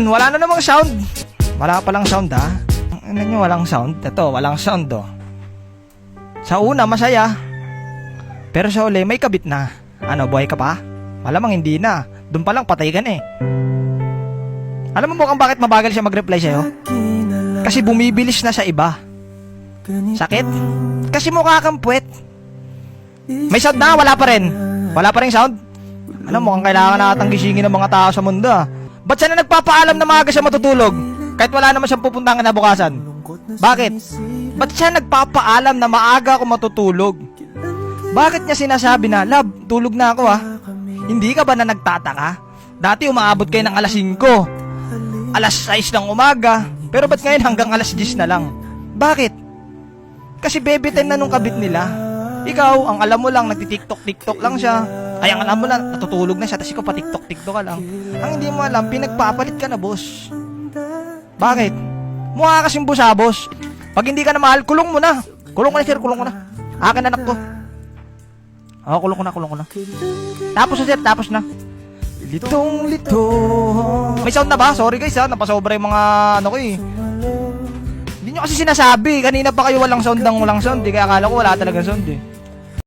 Wala na namang sound. Wala palang sound ha. Ano nyo, walang sound? Ito, walang sound oh. Sa una, masaya. Pero sa uli, may kabit na. Ano, buhay ka pa? Malamang hindi na. Doon pa lang, patay ka na eh. Alam mo kung bakit mabagal siya mag-reply sa'yo? Kasi bumibilis na sa iba. Sakit? Kasi mukha kang puwet. May sound na, wala pa rin. Wala pa rin sound? Ano, mukhang kailangan natang gisingin ng mga tao sa mundo ah. Ba't siya na nagpapaalam na maaga siya matutulog? Kahit wala naman siyang pupuntahan kinabukasan. Bakit? Ba't siya nagpapaalam na maaga ako matutulog? Bakit niya sinasabi na, love, tulog na ako ah? Hindi ka ba na nagtataka? Dati umaabot kayo ng alas 5, alas 6 ng umaga, pero ba't ngayon hanggang alas 10 na lang? Bakit? Kasi baby time na nung kabit nila. Ikaw, ang alam mo lang, nagtitiktok-tiktok lang siya. Ay, ang alam mo lang, natutulog na siya, tapos ikaw pa tiktok-tiktok ka lang. Ang hindi mo alam, pinagpapalit ka na, boss. Bakit? Mukha kasing busabos. Pag hindi ka na mahal, kulong mo na. Kulong ko na, sir, kulong ko na. Akin anak ko. Oo, kulong ko na. Tapos na, sir, tapos na. Litong-lito. May sound na ba? Sorry guys ha, napasobra yung mga ano ko eh. Hindi nyo kasi sinasabi. Kanina pa kayo walang sound ng walang sound. Di kaya akala ko wala talagang sound eh.